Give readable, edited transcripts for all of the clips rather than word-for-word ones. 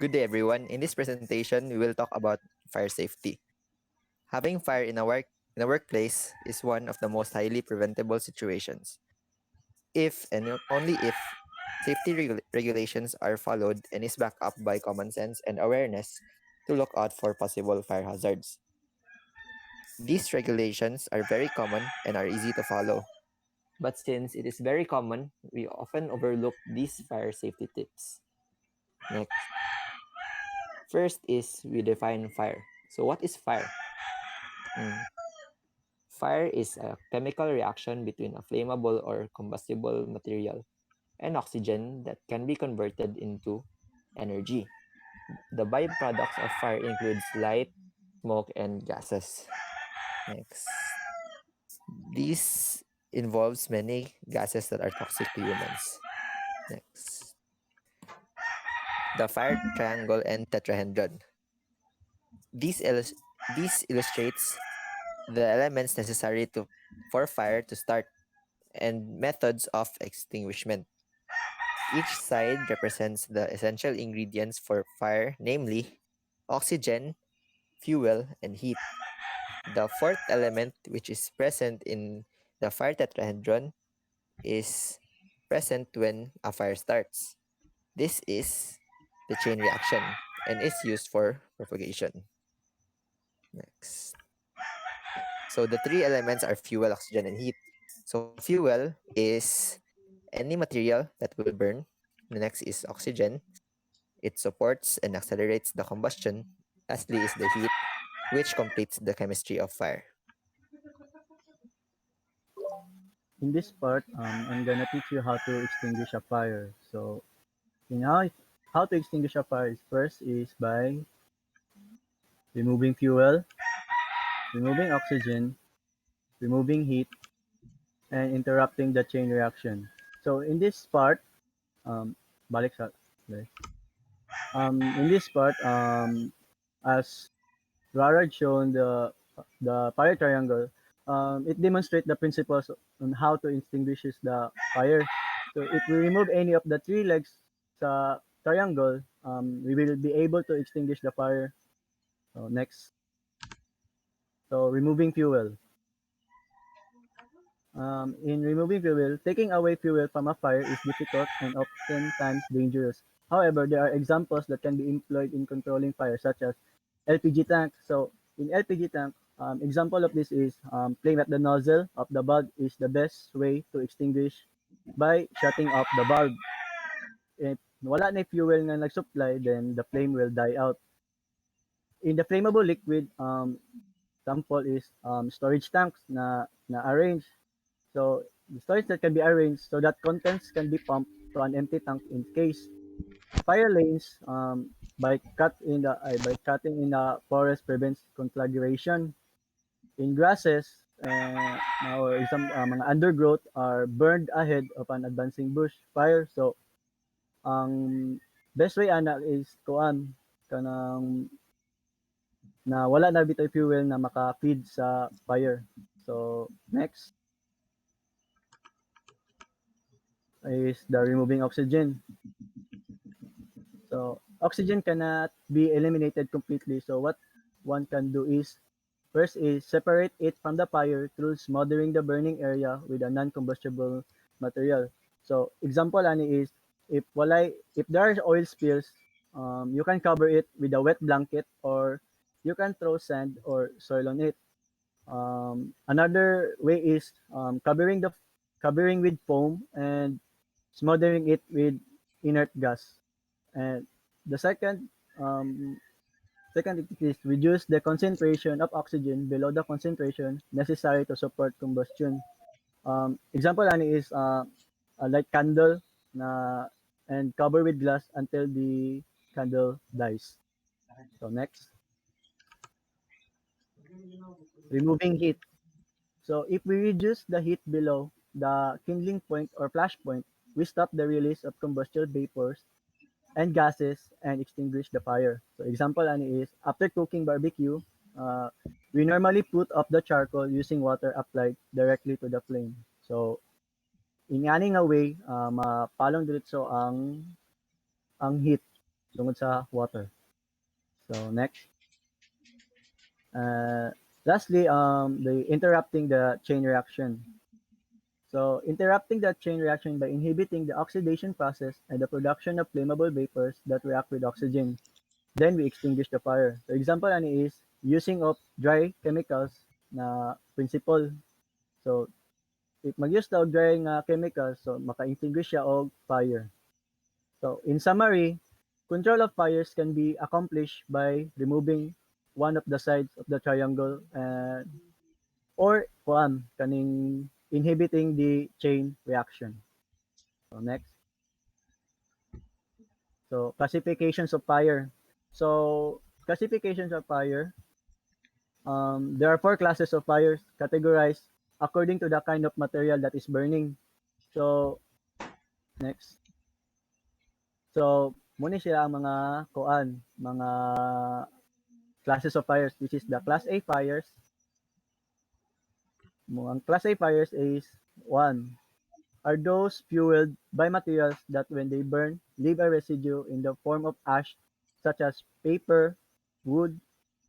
Good day, everyone. In this presentation, we will talk about fire safety. Having fire in a workplace is one of the most highly preventable situations. If and only if safety regulations are followed and is backed up by common sense and awareness to look out for possible fire hazards. These regulations are very common and are easy to follow. But since it is very common, we often overlook these fire safety tips. Next, first is we define fire. So what is fire? Mm. Fire is a chemical reaction between a flammable or combustible material and oxygen that can be converted into energy. The byproducts of fire includes light, smoke, and gases. Next. These involves many gases that are toxic to humans. Next. The fire triangle and tetrahedron. These illustrates the elements necessary for fire to start and methods of extinguishment. Each side represents the essential ingredients for fire, namely oxygen, fuel, and heat. The fourth element, which is present in the fire tetrahedron, is present when a fire starts. This is the chain reaction and is used for propagation. Next. So the three elements are fuel, oxygen, and heat. So fuel is any material that will burn. The next is oxygen. It supports and accelerates the combustion. Lastly is the heat, which completes the chemistry of fire. In this part, I'm gonna teach you how to extinguish a fire. So, in how to extinguish a fire is first is by removing fuel, removing oxygen, removing heat, and interrupting the chain reaction. So, in this part, um, balik sa, okay. In this part, as Rara had shown the fire triangle, it demonstrates the principles on how to extinguish the fire. So if we remove any of the three legs sa triangle, we will be able to extinguish the fire. So next, so removing fuel. In removing fuel, taking away fuel from a fire is difficult and oftentimes dangerous. However, there are examples that can be employed in controlling fire, such as LPG tank. So in LPG tank, example of this is playing at the nozzle of the bulb is the best way to extinguish by shutting off the bulb. If wala na fuel na nag-supply, then the flame will die out. In the flammable liquid, example is storage tanks na arrange. So the storage that can be arranged so that contents can be pumped to an empty tank in case fire lanes by cutting in the forest prevents conflagration. In grasses, or some mga undergrowth are burned ahead of an advancing bush fire. So ang best way ana is kuan kanang na wala na bitaw fuel na maka-feed sa fire. So next is the removing oxygen. So oxygen cannot be eliminated completely. So what one can do is first is separate it from the fire through smothering the burning area with a non-combustible material. So example ani is if there are oil spills, you can cover it with a wet blanket or you can throw sand or soil on it. Another way is covering with foam and smothering it with inert gas. And the second technique is reduce the concentration of oxygen below the concentration necessary to support combustion. Example ani is a light candle na and cover with glass until the candle dies. So next, removing heat. So if we reduce the heat below the kindling point or flash point, we stop the release of combustible vapors and gases and extinguish the fire. So example ani is after cooking barbecue, uh, we normally put off the charcoal using water applied directly to the flame. So in ani nga way, mapalong diretso ang heat. tungod sa water. So next, uh, lastly, the interrupting the chain reaction. So interrupting the chain reaction by inhibiting the oxidation process and the production of flammable vapors that react with oxygen. Then we extinguish the fire. So example ani is using of dry chemicals na principle. So if mag-use daw dry nga chemicals, so maka-extinguish siya og fire. So in summary, control of fires can be accomplished by removing one of the sides of the triangle and or kaning inhibiting the chain reaction. So next. So classifications of fire. So classifications of fire. There are four classes of fires categorized according to the kind of material that is burning. So next. So muna sila ang mga classes of fires, which is the class A fires. Ang class A fires is one are those fueled by materials that when they burn leave a residue in the form of ash such as paper, wood,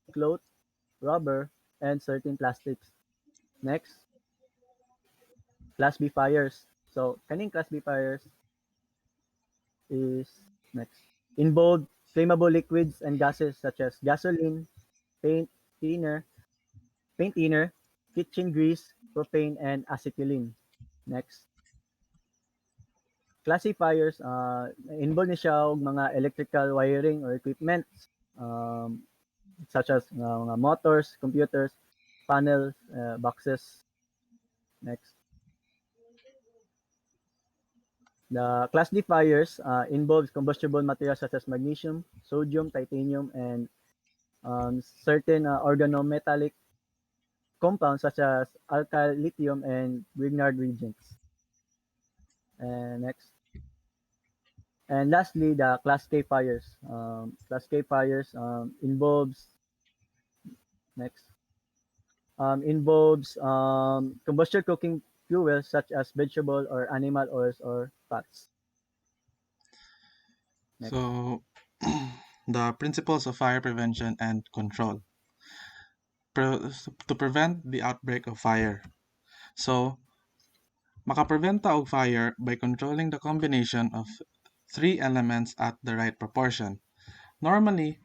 cloth, rubber, and certain plastics. Next, class B fires. So kaning class B fires is next. Involve flammable liquids and gases such as gasoline, paint thinner, paint thinner, kitchen grease, propane, and acetylene. Next, classifiers, involved ni siya og mga electrical wiring or equipment um, such as mga motors, computers, panels, boxes. Next, the class D fires involves combustible materials such as magnesium, sodium, titanium, and certain organometallic compounds such as alkyl lithium and Grignard reagents. And next, and lastly, the Class K fires. Class K fires next involves combustion cooking fuels such as vegetable or animal oils or fats. Next. So, the principles of fire prevention and control to prevent the outbreak of fire. So, makapreventa og fire by controlling the combination of three elements at the right proportion. Normally,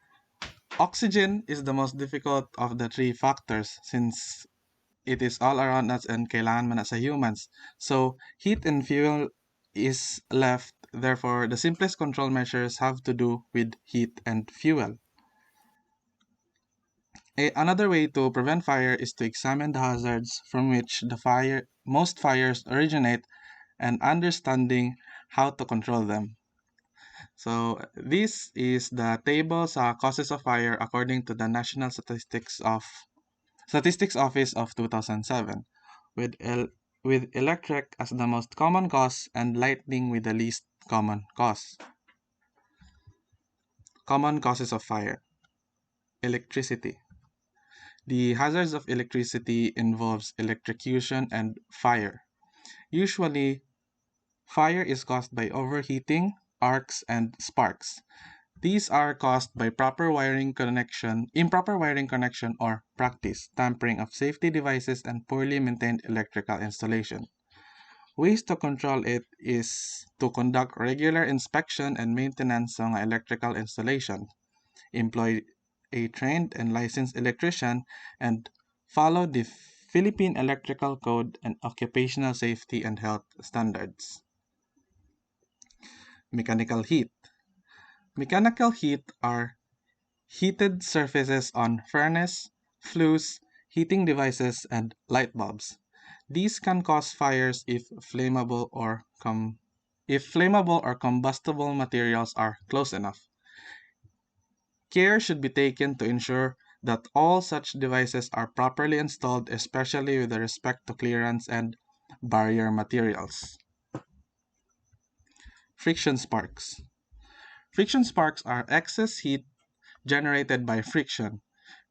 oxygen is the most difficult of the three factors since it is all around us and kailangan man na sa humans. So, heat and fuel is left. Therefore, the simplest control measures have to do with heat and fuel. Another way to prevent fire is to examine the hazards from which most fires originate and understanding how to control them. So this is the table sa causes of fire according to the National Statistics Office of 2007, with with electric as the most common cause and lightning with the least common cause. Common causes of fire. Electricity. The hazards of electricity involves electrocution and fire. Usually, fire is caused by overheating, arcs, and sparks. These are caused by improper wiring connection or practice, tampering of safety devices, and poorly maintained electrical installation. Ways to control it is to conduct regular inspection and maintenance ng electrical installation, employ a trained and licensed electrician, and follow the Philippine Electrical Code and occupational safety and health standards. Mechanical heat. Mechanical heat are heated surfaces on furnace, flues, heating devices, and light bulbs. These can cause fires if flammable or combustible materials are close enough. Care should be taken to ensure that all such devices are properly installed, especially with respect to clearance and barrier materials. Friction sparks. Friction sparks are excess heat generated by friction.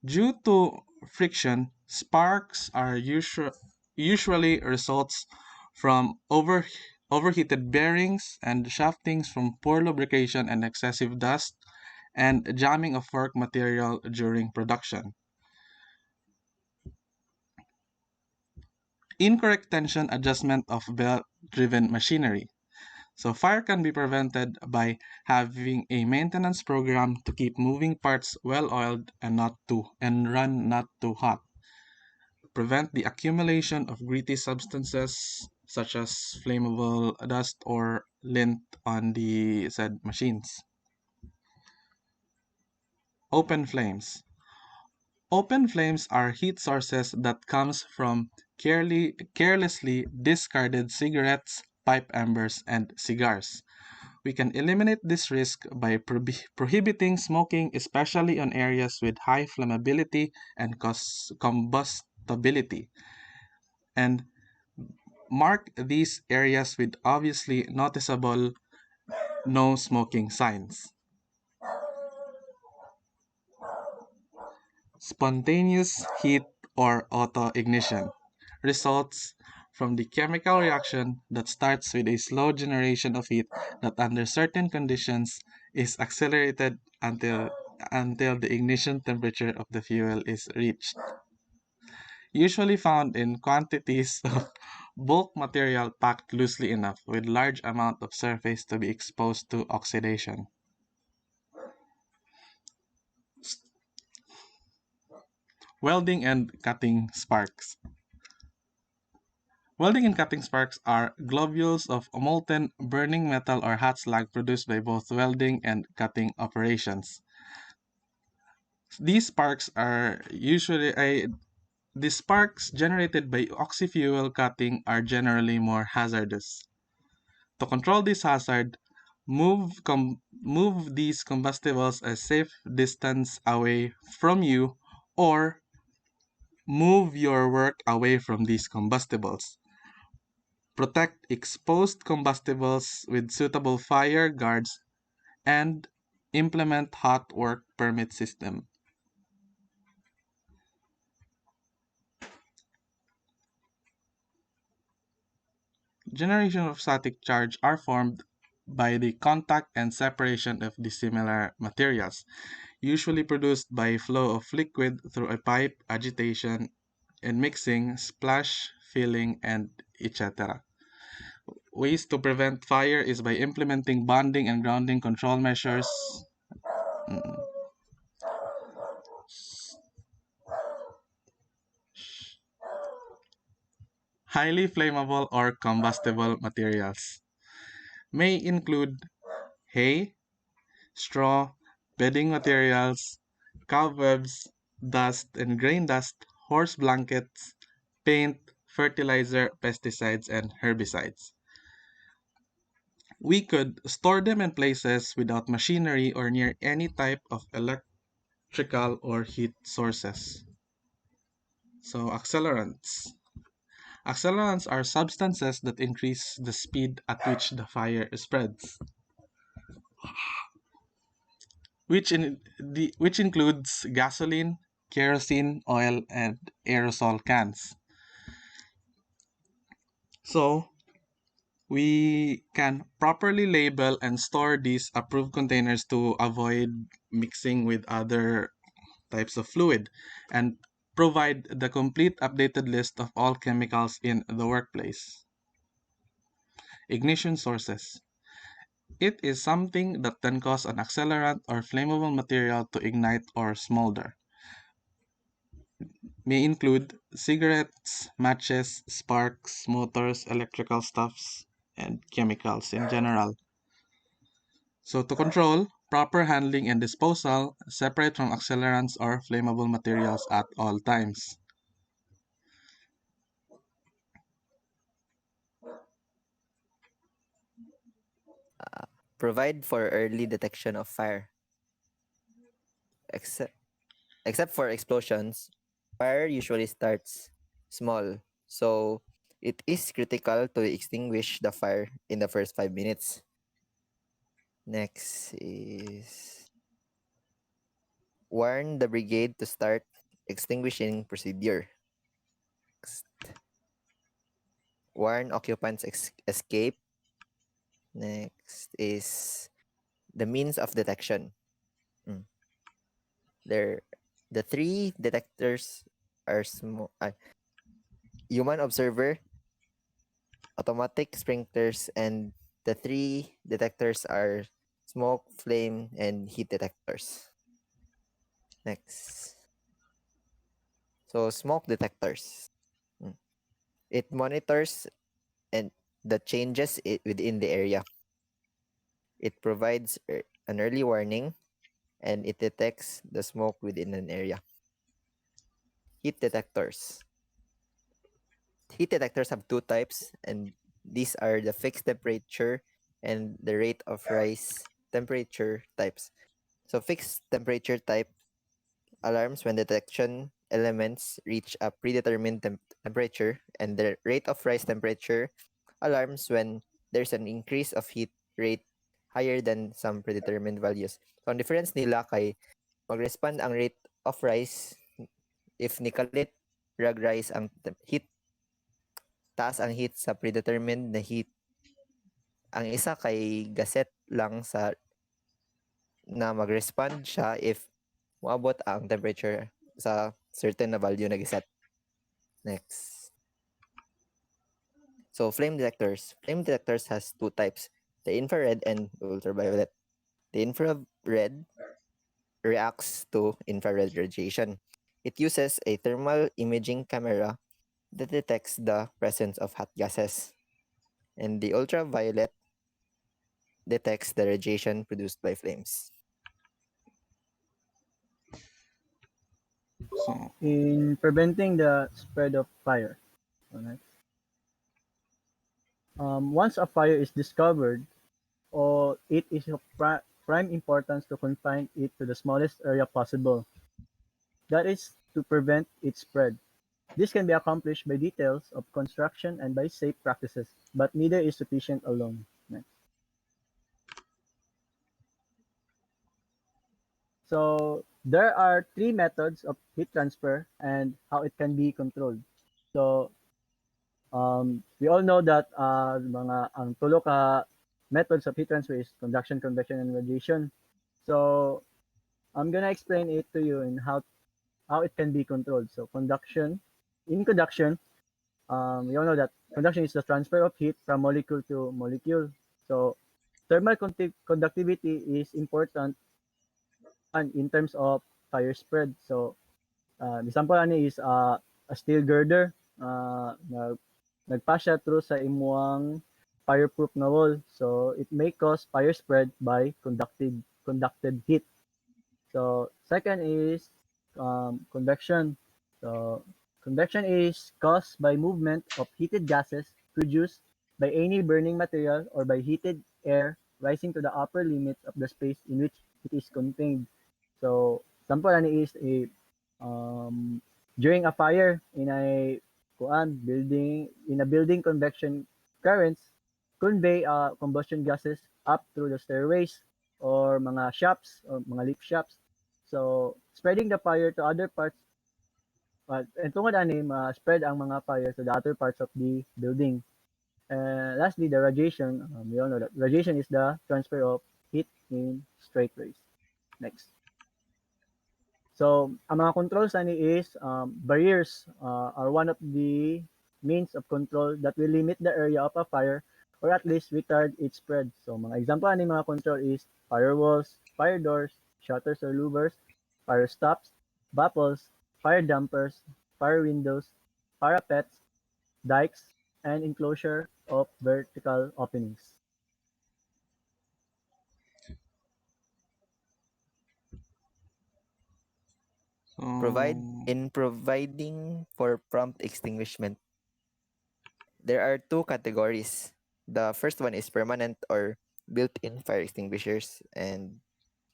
Due to friction, sparks are usually results from overheated bearings and shaftings from poor lubrication and excessive dust, and jamming of work material during production. Incorrect tension adjustment of belt-driven machinery. So fire can be prevented by having a maintenance program to keep moving parts well oiled and run not too hot. Prevent the accumulation of gritty substances such as flammable dust or lint on the said machines. Open flames. Open flames are heat sources that comes from carelessly discarded cigarettes, pipe embers, and cigars. We can eliminate this risk by prohibiting smoking, especially on areas with high flammability and combustibility, and mark these areas with obviously noticeable no smoking signs. Spontaneous heat or auto-ignition results from the chemical reaction that starts with a slow generation of heat that under certain conditions is accelerated until the ignition temperature of the fuel is reached. Usually found in quantities of bulk material packed loosely enough with large amount of surface to be exposed to oxidation. Welding and cutting sparks. Welding and cutting sparks are globules of molten burning metal or hot slag produced by both welding and cutting operations. These sparks are usually the sparks generated by oxy-fuel cutting are generally more hazardous. To control this hazard, move these combustibles a safe distance away from you or move your work away from these combustibles. Protect exposed combustibles with suitable fire guards and implement hot work permit system. Generation of static charge are formed by the contact and separation of dissimilar materials, usually produced by flow of liquid through a pipe, agitation, and mixing, splash, filling, and etc. Ways to prevent fire is by implementing bonding and grounding control measures. Highly flammable or combustible materials may include hay, straw, bedding materials, cobwebs, dust and grain dust, horse blankets, paint, fertilizer, pesticides, and herbicides. We could store them in places without machinery or near any type of electrical or heat sources. So, accelerants. Accelerants are substances that increase the speed at which the fire spreads, which includes gasoline, kerosene, oil, and aerosol cans. So, we can properly label and store these approved containers to avoid mixing with other types of fluid and provide the complete updated list of all chemicals in the workplace. Ignition sources. It is something that can cause an accelerant or flammable material to ignite or smolder. May include cigarettes, matches, sparks, motors, electrical stuffs, and chemicals in general. So to control, proper handling and disposal, separate from accelerants or flammable materials at all times. Provide for early detection of fire. Except, except for explosions, fire usually starts small, so it is critical to extinguish the fire in the first 5 minutes. Next is warn the brigade to start extinguishing procedure. Next, warn occupants escape. Next is the means of detection. The three detectors are human observer, automatic sprinklers, and the three detectors are smoke, flame, and heat detectors. Next. So smoke detectors. Mm. It monitors and the changes within the area. It provides an early warning and it detects the smoke within an area. Heat detectors. Heat detectors have two types, and these are the fixed temperature and the rate of rise temperature types. So fixed temperature type alarms when detection elements reach a predetermined temperature, and the rate of rise temperature alarms when there's an increase of heat rate higher than some predetermined values. So ang difference nila kay mag-respond ang rate of rise if nikalit rag rise ang heat, taas ang heat sa predetermined na heat. Ang isa kay gaset lang sa na mag-respond siya if moabot ang temperature sa certain na value na giset. Next. So flame detectors. Flame detectors has two types, the infrared and ultraviolet. The infrared reacts to infrared radiation. It uses a thermal imaging camera that detects the presence of hot gases. And the ultraviolet detects the radiation produced by flames. So, In preventing the spread of fire. Alright. Once a fire is discovered, or it is of prime importance to confine it to the smallest area possible. That is to prevent its spread. This can be accomplished by details of construction and by safe practices, but neither is sufficient alone. Next. So there are three methods of heat transfer and how it can be controlled. So we all know that mga ang tulo ka methods of heat transfer is conduction, convection, and radiation. So I'm gonna explain it to you in how it can be controlled. So conduction, in conduction, we all know that conduction is the transfer of heat from molecule to molecule. So thermal conductivity is important and in terms of fire spread. So example ani is a steel girder nagpass siya through sa imuang fireproof na wall. So it may cause fire spread by conducted heat. So second is convection. So convection is caused by movement of heated gases produced by any burning material or by heated air rising to the upper limits of the space in which it is contained. So example ani is a during a fire in a building convection currents convey combustion gases up through the stairways or mga shops or mga lift shops. So, spreading the fire to other parts, and tungod ani ma-spread ang mga fire to the other parts of the building. Lastly, the radiation. We all know that radiation is the transfer of heat in straight rays. Next. So, ang mga controls ani is barriers are one of the means of control that will limit the area of a fire or at least retard its spread. So, mga example ani mga control is firewalls, fire doors, shutters or louvers, fire stops, baffles, fire dampers, fire windows, parapets, dikes, and enclosure of vertical openings. so Providing for prompt extinguishment, there are two categories. The first one is permanent or built-in fire extinguishers, and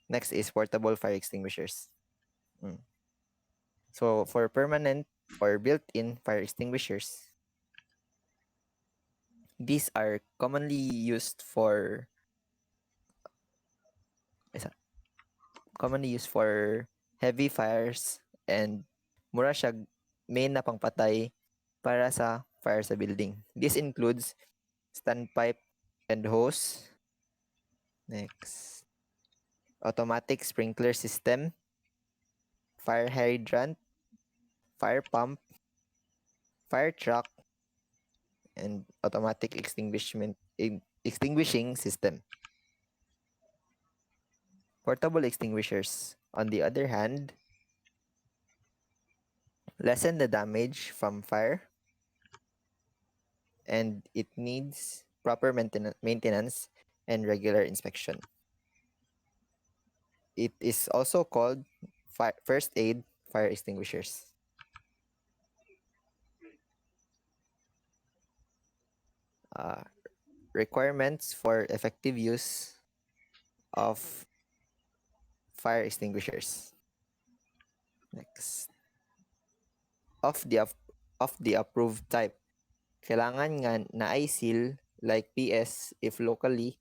next is portable fire extinguishers. Mm. So for permanent or built-in fire extinguishers, these are isa- commonly used for heavy fires, and mura siya main na pangpatay para sa fire sa building. This includes standpipe and hose. Next, automatic sprinkler system, fire hydrant, fire pump, fire truck, and automatic extinguishing system. Portable extinguishers, on the other hand, lessen the damage from fire and it needs proper maintenance and regular inspection. It is also called first aid fire extinguishers. Uh, Requirements for effective use of fire extinguishers. Next. Of the of the approved type. Kailangan nga na ay seal like PS if locally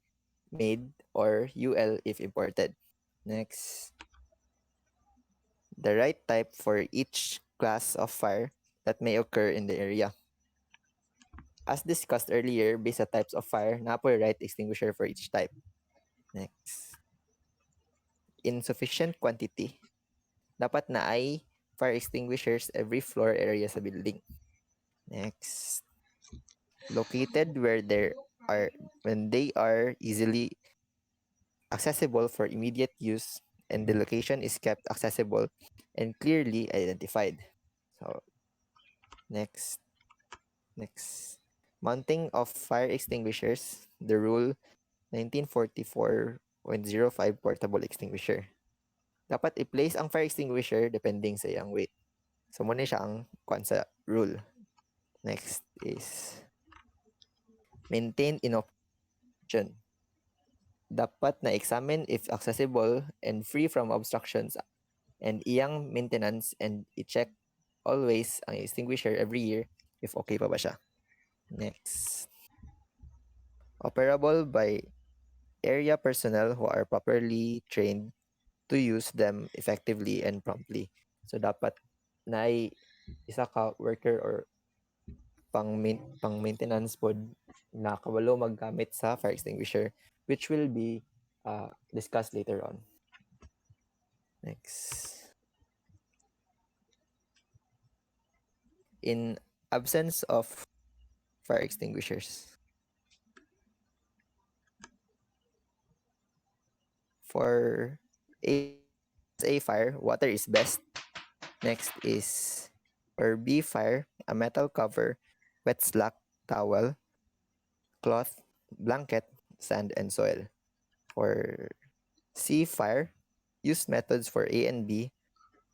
made or UL if imported. Next. The right type for each class of fire that may occur in the area. As discussed earlier, based sa types of fire, napoy right extinguisher for each type. Next. Insufficient quantity. Dapat na ay fire extinguishers every floor area sa building. Next. Located where there are when they are easily accessible for immediate use and the location is kept accessible and clearly identified. So next. Mounting of fire extinguishers, the rule 1944.05 portable extinguisher. Dapat i-place ang fire extinguisher depending sa iyang weight. So muna siya ang kwan sa rule. Next is maintain in operation. Dapat na examine if accessible and free from obstructions and iyang maintenance and i-check always ang extinguisher every year if okay pa ba siya. Next. Operable by area personnel who are properly trained to use them effectively and promptly. So dapat na isa ka worker or pang maintenance pod na kabalo maggamit sa fire extinguisher which will be discussed later on. Next. In absence of fire extinguishers. For A fire, water is best. Next is for B fire, a metal cover, wet slack, towel, cloth, blanket, sand, and soil. For C fire, use methods for A and B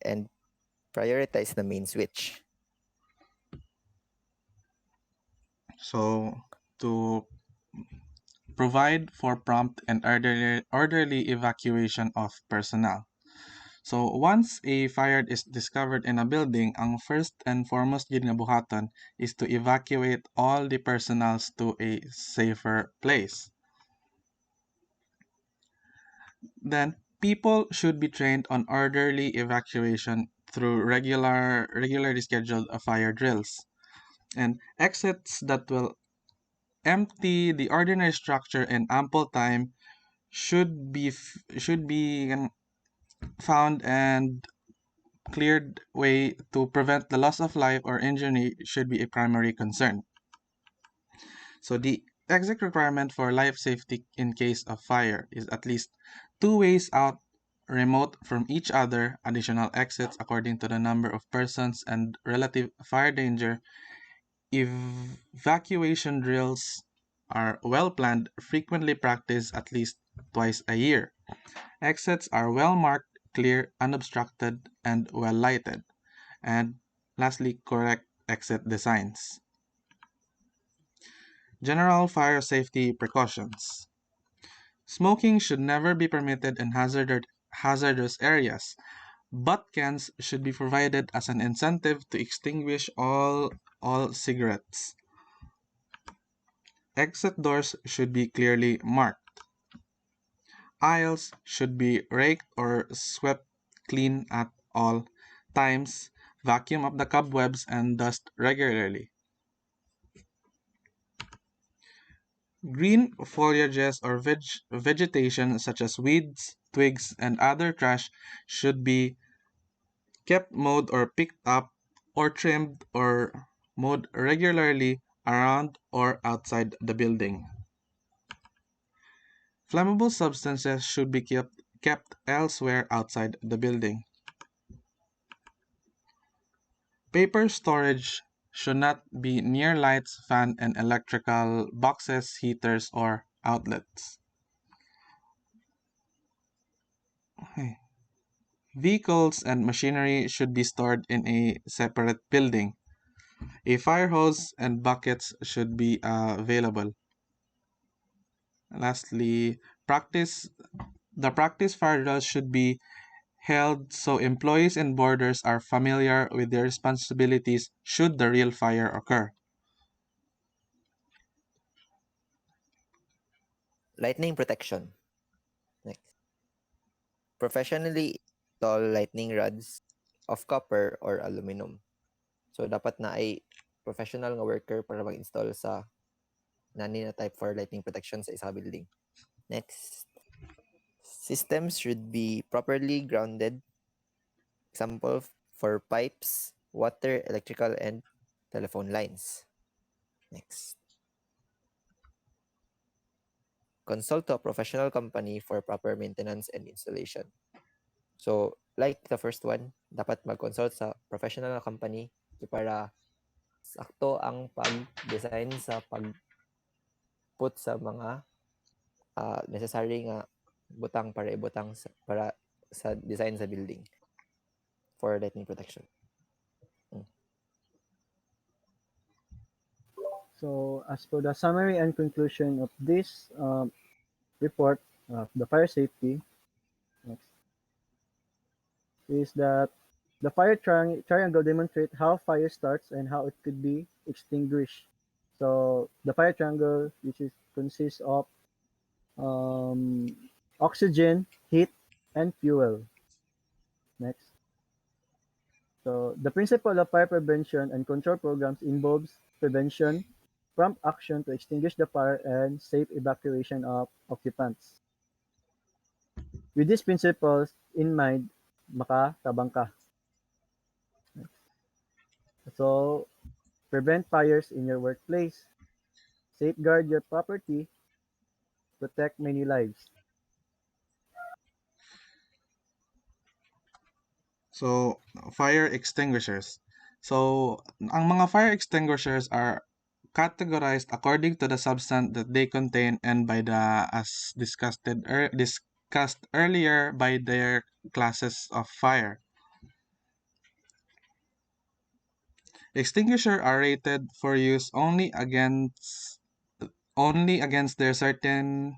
and prioritize the main switch. So, to provide for prompt and orderly evacuation of personnel. So, once a fire is discovered in a building, ang first and foremost yun nga buhaton is to evacuate all the personnels to a safer place. Then, people should be trained on orderly evacuation through regularly scheduled fire drills. And exits that will empty the ordinary structure in ample time should be found and cleared way to prevent the loss of life or injury should be a primary concern. So the exit requirement for life safety in case of fire is at least 2 ways out remote from each other, additional exits according to the number of persons and relative fire danger. Evacuation drills are well planned, frequently practiced at least twice a year. Exits are well marked, clear, unobstructed, and well lighted. And lastly, correct exit designs. General fire safety precautions. Smoking should never be permitted in hazardous areas. Butt cans should be provided as an incentive to extinguish all cigarettes. Exit doors should be clearly marked. Aisles should be raked or swept clean at all times. Vacuum up the cobwebs and dust regularly. Green foliages or vegetation such as weeds, twigs, and other trash should be kept mowed or picked up or trimmed or mowed regularly around or outside the building. Flammable substances should be kept elsewhere outside the building. Paper storage should not be near lights, fan, and electrical boxes, heaters, or outlets. Okay. Vehicles and machinery should be stored in a separate building. A fire hose and buckets should be available. Lastly, the practice fire drills should be held so employees and boarders are familiar with their responsibilities should the real fire occur. Lightning protection. Next. Professionally install lightning rods of copper or aluminum. So, dapat na ay professional nga worker para mag-install sa nani na type for lightning protection sa isa building. Next. Systems should be properly grounded. Example for pipes, water, electrical, and telephone lines. Next. Consult to a professional company for proper maintenance and installation. So, like the first one, dapat mag-consult sa professional na company para sakto ang pag-design sa pag-put sa mga necessary nga butang para ibutang para sa design sa building for lightning protection. So as for the summary and conclusion of this report of the fire safety, next, is that the fire triangle demonstrates how fire starts and how it could be extinguished. So the fire triangle, which consists of oxygen, heat, and fuel. Next. So the principle of fire prevention and control programs involves prevention, prompt action to extinguish the fire, and safe evacuation of occupants. With these principles in mind, makatabang ka. So, prevent fires in your workplace, safeguard your property, protect many lives. So, fire extinguishers. So, ang mga fire extinguishers are categorized according to the substance that they contain and by the, as discussed earlier, by their classes of fire. Extinguishers are rated for use only against their certain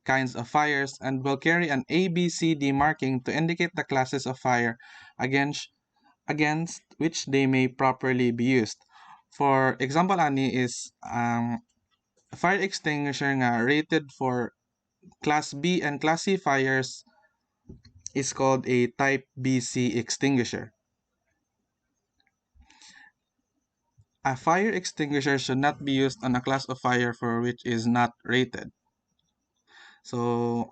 kinds of fires and will carry an A, B, C, D marking to indicate the classes of fire against which they may properly be used. For example, ani is fire extinguisher nga rated for Class B and Class C fires is called a Type BC extinguisher. A fire extinguisher should not be used on a class of fire for which is not rated. So,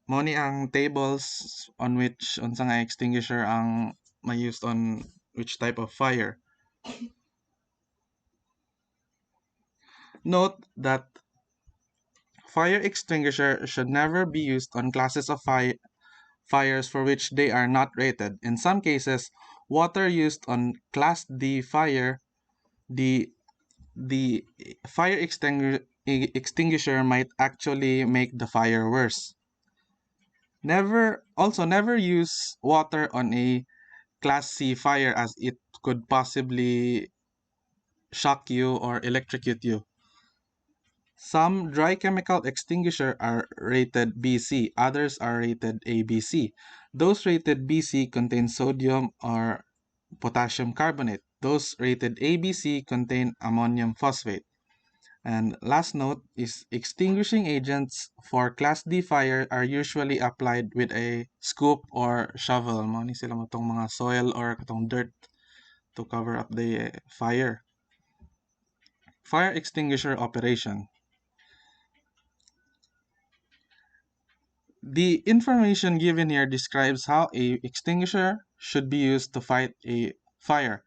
mo ni ang tables on which unsa nga extinguisher ang may used on which type of fire. Note that fire extinguisher should never be used on classes of fires for which they are not rated. In some cases, water used on Class D fire, the fire extinguisher might actually make the fire worse. Never use water on a Class C fire as it could possibly shock you or electrocute you. Some dry chemical extinguisher are rated BC, others are rated ABC. Those rated BC contain sodium or potassium carbonate. Those rated ABC contain ammonium phosphate. And last note is extinguishing agents for Class D fire are usually applied with a scoop or shovel. Mo ni sila mo tong mga soil or katong dirt to cover up the fire. Fire extinguisher operation. The information given here describes how a extinguisher should be used to fight a fire.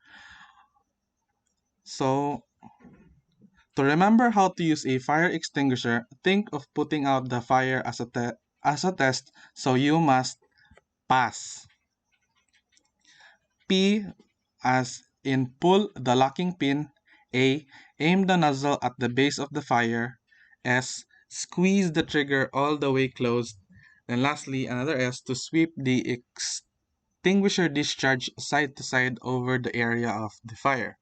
So, to remember how to use a fire extinguisher, think of putting out the fire as a test, so you must pass. P as in pull the locking pin. A. Aim the nozzle at the base of the fire. S. Squeeze the trigger all the way closed. And lastly, another S to sweep the extinguisher discharge side to side over the area of the fire.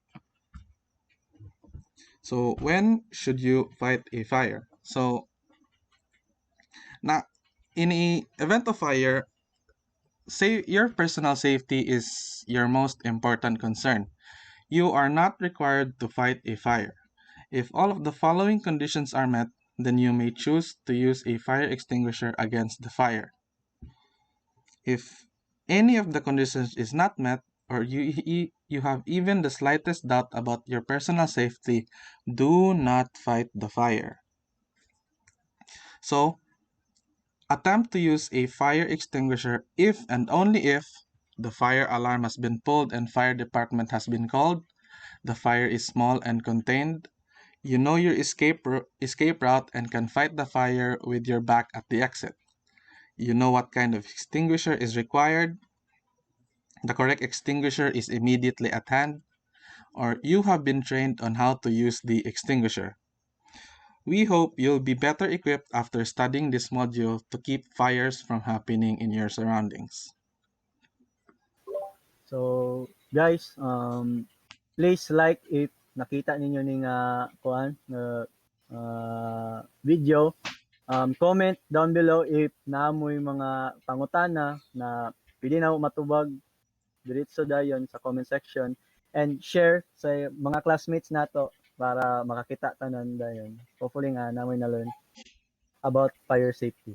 So when should you fight a fire? So now, in a event of fire, say your personal safety is your most important concern. You are not required to fight a fire. If all of the following conditions are met, then you may choose to use a fire extinguisher against the fire. If any of the conditions is not met, or you have even the slightest doubt about your personal safety, do not fight the fire. So, attempt to use a fire extinguisher if and only if the fire alarm has been pulled and fire department has been called, the fire is small and contained, you know your escape route and can fight the fire with your back at the exit. You know what kind of extinguisher is required, the correct extinguisher is immediately at hand, or you have been trained on how to use the extinguisher. We hope you'll be better equipped after studying this module to keep fires from happening in your surroundings. So, guys, please like if nakita ninyo ning kuan video. Comment down below if naamoy mga pangutana na pwede na matubag diretso dayon sa comment section, and share sa mga classmates nato para makakita tanan dayon. Hopefully nga namoy na learn about fire safety.